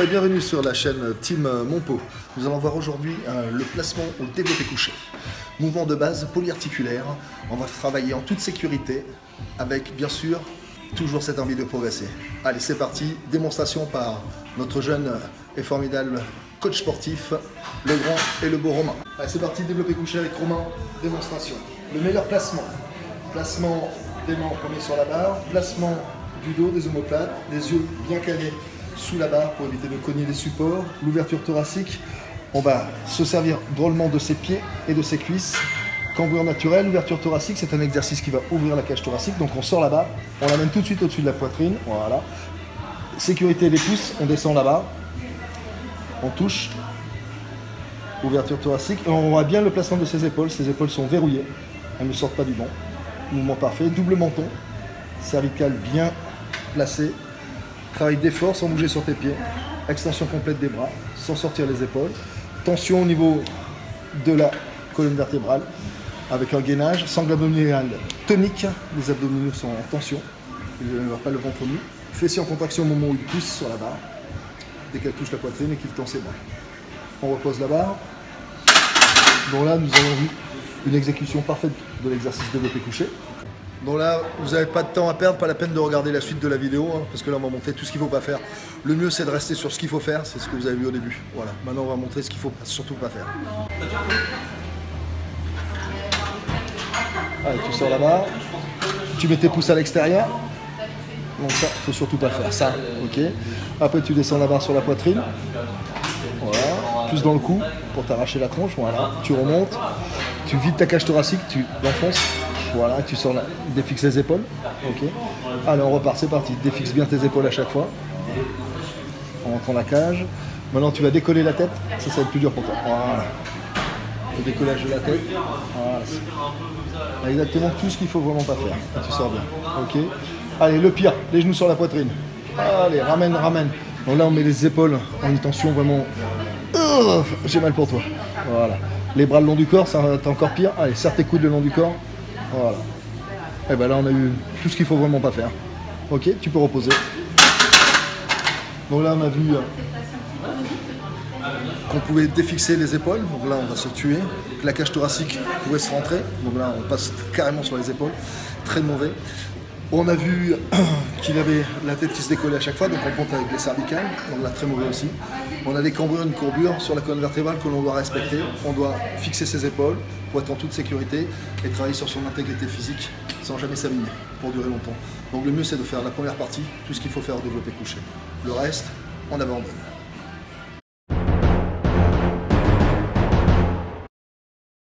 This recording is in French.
Bonjour et bienvenue sur la chaîne Team Monpo. Nous allons voir aujourd'hui le placement au développé couché. Mouvement de base polyarticulaire. On va travailler en toute sécurité avec bien sûr toujours cette envie de progresser. Allez, c'est parti. Démonstration par notre jeune et formidable coach sportif, le grand et le beau Romain. Allez, c'est parti, développé couché avec Romain. Démonstration. Le meilleur placement. Placement des mains en premier sur la barre. Placement du dos, des omoplates, les yeux bien calés sous la barre pour éviter de cogner les supports. L'ouverture thoracique, on va se servir drôlement de ses pieds et de ses cuisses. Cambrure naturelle, ouverture thoracique, c'est un exercice qui va ouvrir la cage thoracique. Donc on sort la barre, on l'amène tout de suite au-dessus de la poitrine. Voilà. Sécurité des pouces, on descend la barre, on touche. Ouverture thoracique, et on voit bien le placement de ses épaules sont verrouillées, elles ne sortent pas du banc. Mouvement parfait, double menton, cervical bien placé. Travail d'effort sans bouger sur tes pieds. Extension complète des bras, sans sortir les épaules. Tension au niveau de la colonne vertébrale, avec un gainage. Sangle abdominale tonique. Les abdominaux sont en tension. Il ne va pas le ventre nu. Fessier en contraction au moment où il pousse sur la barre. Dès qu'elle touche la poitrine et qu'il tend ses bras. On repose la barre. Donc là, nous avons vu une exécution parfaite de l'exercice développé couché. Donc là, vous n'avez pas de temps à perdre, pas la peine de regarder la suite de la vidéo, hein, parce que là, on va montrer tout ce qu'il ne faut pas faire. Le mieux, c'est de rester sur ce qu'il faut faire, c'est ce que vous avez vu au début. Voilà, maintenant, on va montrer ce qu'il ne faut surtout pas faire. Allez, tu sors la barre, tu mets tes pouces à l'extérieur. Donc ça, il ne faut surtout pas faire ça, ok. Après, tu descends la barre sur la poitrine. Voilà, plus dans le cou pour t'arracher la tronche, voilà. Tu remontes, tu vides ta cage thoracique, tu l'enfonces. Voilà, tu sors là, défixes les épaules. Ok. Allez, on repart, c'est parti. Défixe bien tes épaules à chaque fois. On rentre dans la cage. Maintenant, tu vas décoller la tête. Ça va être plus dur pour toi. Voilà. Le décollage de la tête. Voilà. Exactement tout ce qu'il faut vraiment pas faire. Et tu sors bien. Ok. Allez, le pire, les genoux sur la poitrine. Allez, ramène, ramène. Donc là, on met les épaules en une tension vraiment. J'ai mal pour toi. Voilà. Les bras le long du corps, ça va être encore pire. Allez, serre tes coudes le long du corps. Voilà. Et ben là on a eu tout ce qu'il faut vraiment pas faire. Ok, tu peux reposer. Donc là on a vu qu'on pouvait défixer les épaules. Donc là on va se tuer. La cage thoracique pouvait se rentrer. Donc là on passe carrément sur les épaules. Très mauvais. On a vu qu'il avait la tête qui se décollait à chaque fois, donc on compte avec les cervicales, donc là très mauvais aussi. On a des cambrures, une courbure sur la colonne vertébrale que l'on doit respecter. On doit fixer ses épaules pour être en toute sécurité et travailler sur son intégrité physique sans jamais s'abîmer pour durer longtemps. Donc le mieux c'est de faire la première partie, tout ce qu'il faut faire au développé couché. Le reste, on abandonne.